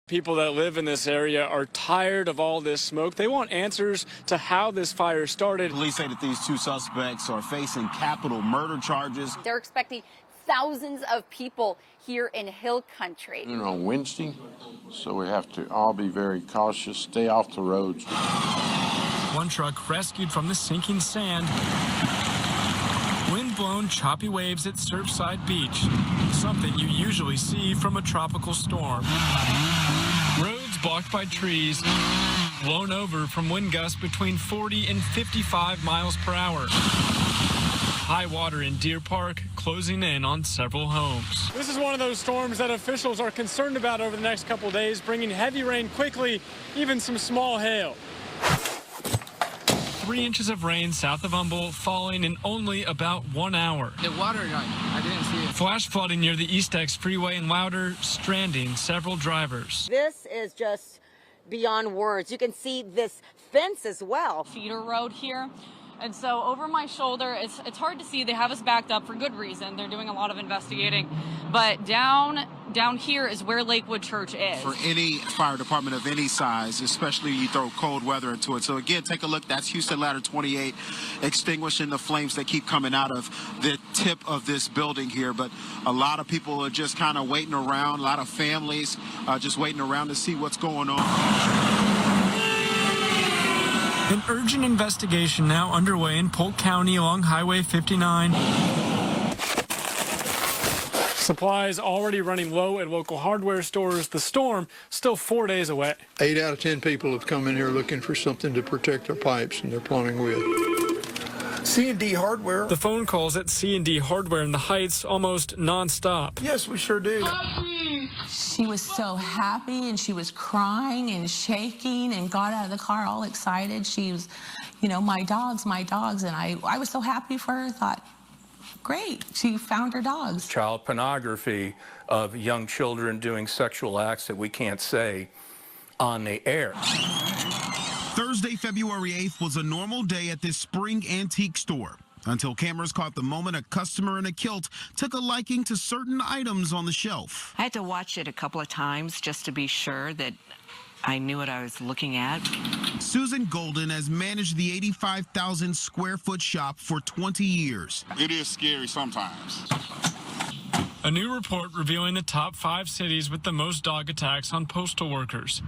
People that live in this area are tired of all this smoke. They want answers to how this fire started. Police say that these two suspects are facing capital murder charges. They're expecting thousands of people here in Hill Country. On Wednesday, so we have to all be very cautious, stay off the roads. One truck rescued from the sinking sand. Wind-blown choppy waves at Surfside Beach, something you usually see from a tropical storm. Roads blocked by trees, blown over from wind gusts between 40 and 55 miles per hour. High water in Deer Park closing in on several homes. This is one of those storms that officials are concerned about over the next couple days, bringing heavy rain quickly, even some small hail. 3 inches of rain south of Humboldt falling in only about 1 hour. The water, I didn't see it. Flash flooding near the East X Freeway in Louder, stranding several drivers. This is just beyond words. You can see this fence as well. Feeder road here. And so over my shoulder, it's hard to see. They have us backed up for good reason. They're doing a lot of investigating. But down here is where Lakewood Church is. For any fire department of any size, especially you throw cold weather into it. So again, take a look. That's Houston Ladder 28 extinguishing the flames that keep coming out of the tip of this building here. But a lot of people are just kind of waiting around. A lot of families just waiting around to see what's going on. An urgent investigation now underway in Polk County along Highway 59. Supplies already running low at local hardware stores. The storm still 4 days away. 8 out of 10 people have come in here looking for something to protect their pipes, and they're plumbing with C&D Hardware. The phone calls at C&D Hardware in the Heights almost nonstop. Yes, we sure do. She was so happy, and she was crying and shaking and got out of the car all excited. She was, my dogs. And I was so happy for her. I thought, great, she found her dogs. Child pornography of young children doing sexual acts that we can't say on the air. Thursday, February 8th was a normal day at this spring antique store until cameras caught the moment a customer in a kilt took a liking to certain items on the shelf. I had to watch it a couple of times just to be sure that I knew what I was looking at. Susan Golden has managed the 85,000 square foot shop for 20 years. It is scary sometimes. A new report revealing the top 5 cities with the most dog attacks on postal workers.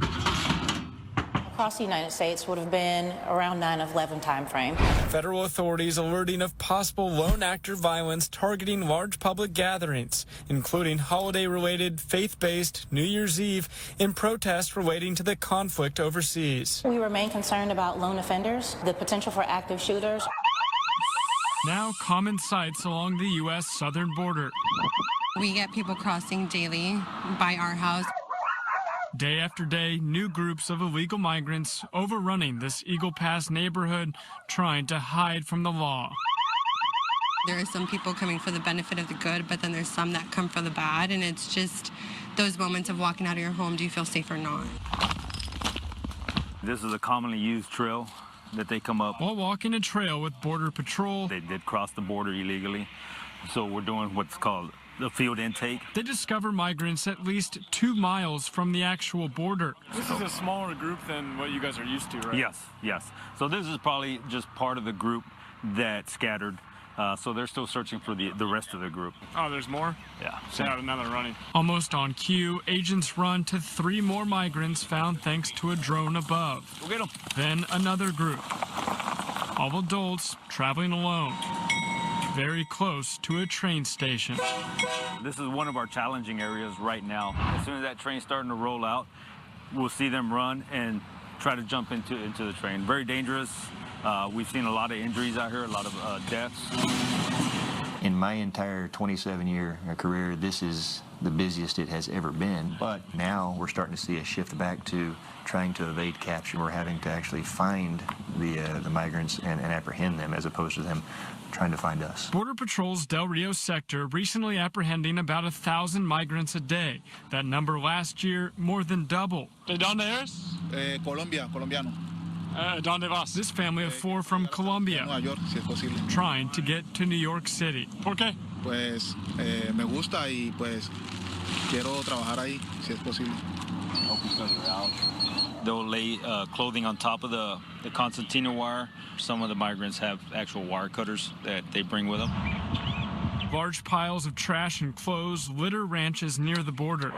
Across the United States would have been around 9/11 timeframe. Federal authorities alerting of possible lone actor violence targeting large public gatherings, including holiday-related, faith-based New Year's Eve and protests relating to the conflict overseas. We remain concerned about lone offenders, the potential for active shooters. Now common sights along the U.S. southern border. We get people crossing daily by our house. Day after day, new groups of illegal migrants overrunning this Eagle Pass neighborhood, trying to hide from the law. There are some people coming for the benefit of the good, but then there's some that come for the bad, and it's just those moments of walking out of your home, do you feel safe or not? This is a commonly used trail that they come up. While walking a trail with Border Patrol, they did cross the border illegally, so we're doing what's called the field intake. They discover migrants at least 2 miles from the actual border. This is a smaller group than what you guys are used to, right? Yes. So this is probably just part of the group that scattered. So they're still searching for the rest of the group. Oh, there's more? Yeah. So another running. Almost on cue, agents run to 3 more migrants found thanks to a drone above. Go get them. Then another group. All adults traveling alone. Very close to a train station. This is one of our challenging areas right now. As soon as that train's starting to roll out, we'll see them run and try to jump into the train. Very dangerous. We've seen a lot of injuries out here, a lot of deaths. In my entire 27-year career, this is the busiest it has ever been. But now we're starting to see a shift back to trying to evade capture. We're having to actually find the migrants and apprehend them as opposed to them trying to find us. Border Patrol's Del Rio sector recently apprehending about 1,000 migrants a day. That number last year more than double. ¿De dónde eres? Colombiano. ¿Dónde vas? This family of 4 from Colombia, Nueva York, si es posible. trying to get to New York City. ¿Por qué? Pues me gusta y pues quiero trabajar ahí, si es posible. further out. They'll lay clothing on top of the concertina wire. Some of the migrants have actual wire cutters that they bring with them. Large piles of trash and clothes litter ranches near the border.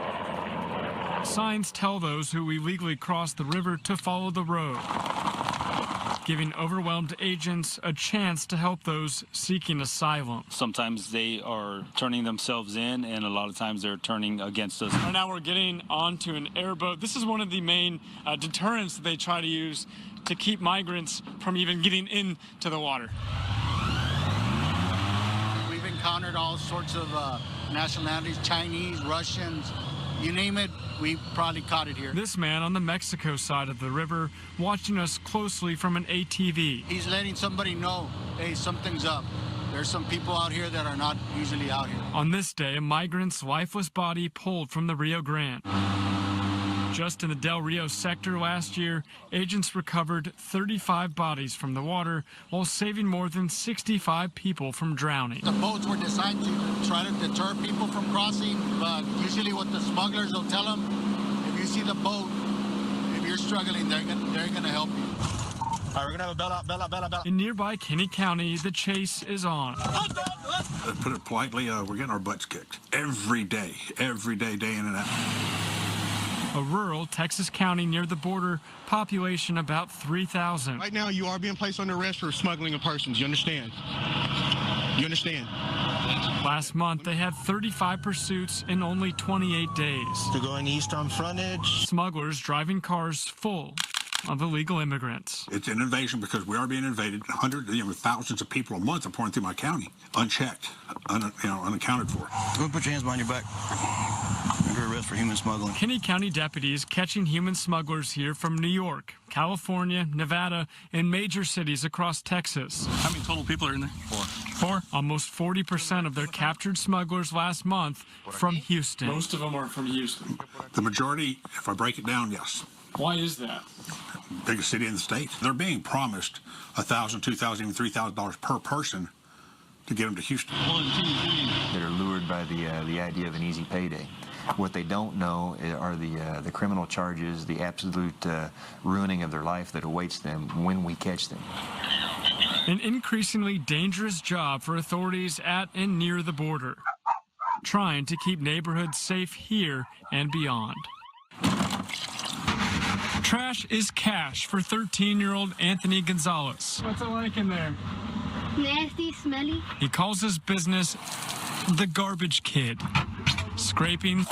Signs tell those who illegally cross the river to follow the road, giving overwhelmed agents a chance to help those seeking asylum. Sometimes they are turning themselves in, and a lot of times they're turning against us. Right now we're getting onto an airboat. This is one of the main deterrents that they try to use to keep migrants from even getting into the water. We've encountered all sorts of nationalities, Chinese, Russians, you name it, we probably caught it here. This man on the Mexico side of the river watching us closely from an ATV. He's letting somebody know, hey, something's up. There's some people out here that are not usually out here. On this day, a migrant's lifeless body pulled from the Rio Grande. Just in the Del Rio sector last year, agents recovered 35 bodies from the water while saving more than 65 people from drowning. The boats were designed to try to deter people from crossing, but usually what the smugglers will tell them, if you see the boat, if you're struggling, they're gonna help you. All right, we're gonna have a bail out. In nearby Kinney County, the chase is on. Put it politely, we're getting our butts kicked every day, day in and out. A rural Texas county near the border, population about 3,000. Right now, you are being placed under arrest for smuggling of persons. You understand? You understand? Last month, they had 35 pursuits in only 28 days. They're going east on frontage. Smugglers driving cars full of illegal immigrants. It's an invasion because we are being invaded. Hundreds, thousands of people a month are pouring through my county, unchecked, unaccounted for. Go put your hands behind your back. Under arrest for human smuggling. Kinney County deputies catching human smugglers here from New York, California, Nevada, and major cities across Texas. How many total people are in there? Four. Almost 40% of their captured smugglers last month from Houston. Most of them are from Houston. The majority, if I break it down, yes. Why is that? Biggest city in the state. They're being promised $1,000, $2,000, even $3,000 per person to get them to Houston. They're lured by the idea of an easy payday. What they don't know are the criminal charges, the absolute ruining of their life that awaits them when we catch them. An increasingly dangerous job for authorities at and near the border, trying to keep neighborhoods safe here and beyond. Trash is cash for 13-year-old Anthony Gonzalez. What's it like in there? Nasty, smelly. He calls his business the Garbage Kid. Scraping,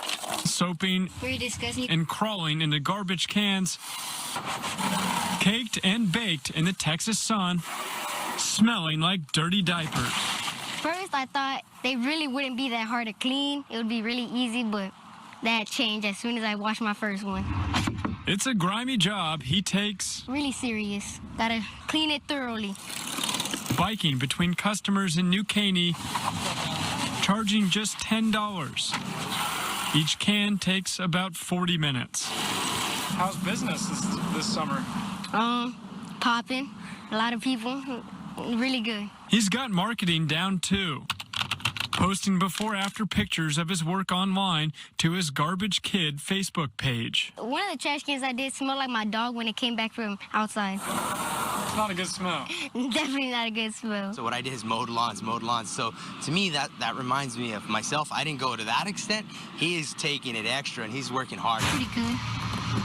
soaping, Very disgusting. and crawling into garbage cans, caked and baked in the Texas sun, smelling like dirty diapers. First, I thought they really wouldn't be that hard to clean. It would be really easy, but that changed as soon as I washed my first one. It's a grimy job he takes. Really serious. Gotta clean it thoroughly. Biking between customers in New Caney, charging just $10. Each can takes about 40 minutes. How's business this summer? Popping. A lot of people. Really good. He's got marketing down too, posting before-after pictures of his work online to his Garbage Kid Facebook page. One of the trash cans I did smelled like my dog when it came back from outside. It's not a good smell. Definitely not a good smell. So what I did is mowed lawns. So to me, that reminds me of myself. I didn't go to that extent. He is taking it extra, and he's working hard. Pretty good.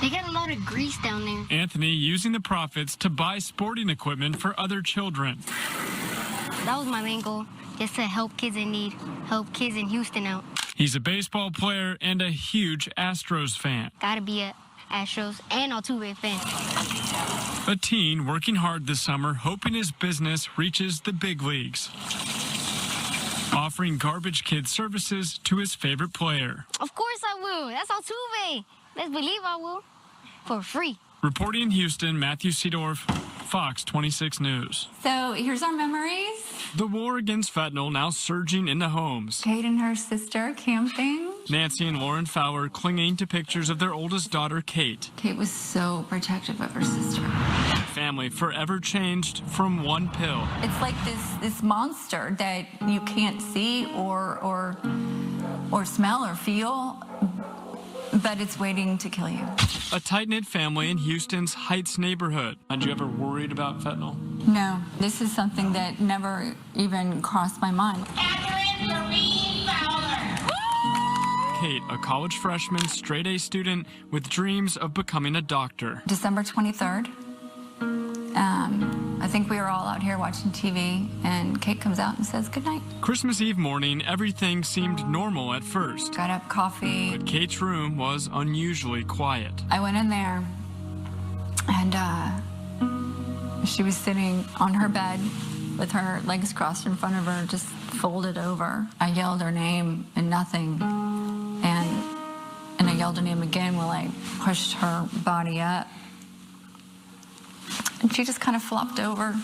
They got a lot of grease down there. Anthony using the profits to buy sporting equipment for other children. That was my main goal, just to help kids in need, help kids in Houston out. He's a baseball player and a huge Astros fan. Gotta be a Astros and Altuve fan. A teen working hard this summer, hoping his business reaches the big leagues. Offering Garbage Kid services to his favorite player. Of course I will. That's Altuve. Let's believe I will. For free. Reporting in Houston, Matthew Seedorf, Fox 26 News. So here's our memories. The war against fentanyl now surging into homes. Kate and her sister camping. Nancy and Lauren Fowler clinging to pictures of their oldest daughter, Kate. Kate was so protective of her sister. Family forever changed from one pill. It's like this monster that you can't see or smell or feel, but it's waiting to kill you. A tight-knit family in Houston's Heights neighborhood. Had you ever worried about fentanyl? No, this is something that never even crossed my mind. Kate, a college freshman, straight-A student with dreams of becoming a doctor. December 23rd. I think we were all out here watching TV, and Kate comes out and says goodnight. Christmas Eve morning, everything seemed normal at first. Got up, coffee. But Kate's room was unusually quiet. I went in there, and she was sitting on her bed with her legs crossed in front of her, just folded over. I yelled her name and nothing. And I yelled her name again while I pushed her body up. And she just kind of flopped over,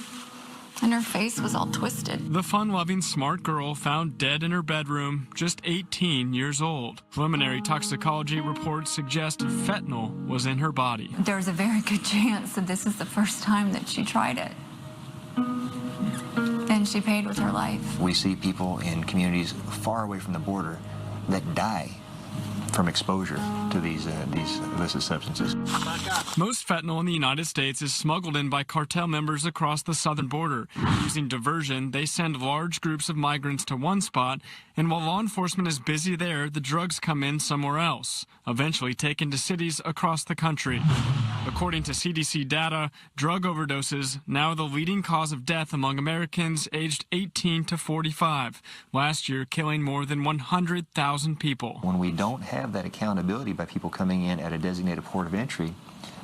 and her face was all twisted. The fun-loving, smart girl found dead in her bedroom, just 18 years old. Preliminary toxicology reports suggest fentanyl was in her body. There's a very good chance that this is the first time that she tried it. And she paid with her life. We see people in communities far away from the border that die from exposure to these illicit substances. Most fentanyl in the United States is smuggled in by cartel members across the southern border. Using diversion, they send large groups of migrants to one spot, and while law enforcement is busy there, the drugs come in somewhere else, eventually taken to cities across the country. According to CDC data, drug overdoses now the leading cause of death among Americans aged 18 to 45, last year killing more than 100,000 people. When we don't have that accountability by people coming in at a designated port of entry,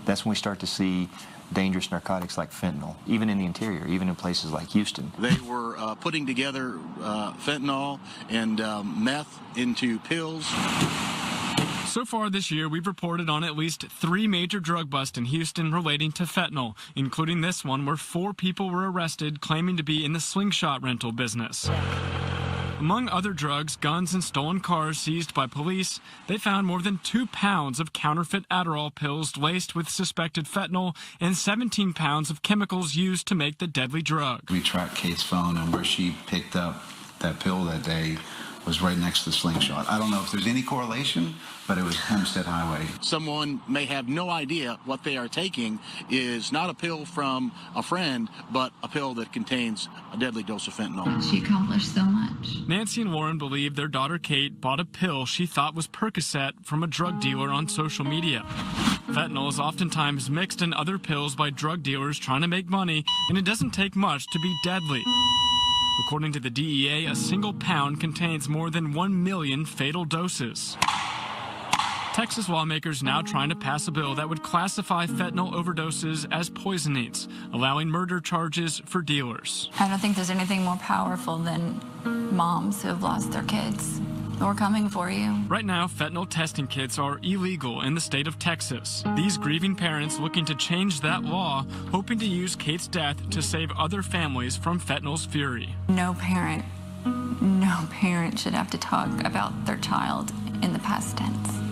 that's when we start to see dangerous narcotics like fentanyl, even in the interior, even in places like Houston. They were putting together fentanyl and meth into pills. So far this year, we've reported on at least 3 major drug busts in Houston relating to fentanyl, including this one where 4 people were arrested claiming to be in the slingshot rental business. Among other drugs, guns, and stolen cars seized by police, they found more than 2 pounds of counterfeit Adderall pills laced with suspected fentanyl and 17 pounds of chemicals used to make the deadly drug. We tracked Kate's phone, and where she picked up that pill that day was right next to the slingshot. I don't know if there's any correlation, but it was Hempstead Highway. Someone may have no idea what they are taking is not a pill from a friend, but a pill that contains a deadly dose of fentanyl. She accomplished so much. Nancy and Lauren believe their daughter Kate bought a pill she thought was Percocet from a drug dealer on social media. Fentanyl is oftentimes mixed in other pills by drug dealers trying to make money, and it doesn't take much to be deadly. According to the DEA, a single pound contains more than 1 million fatal doses. Texas lawmakers now trying to pass a bill that would classify fentanyl overdoses as poisonings, allowing murder charges for dealers. I don't think there's anything more powerful than moms who have lost their kids. We're coming for you. Right now, fentanyl testing kits are illegal in the state of Texas. These grieving parents looking to change that law, hoping to use Kate's death to save other families from fentanyl's fury. No parent should have to talk about their child in the past tense.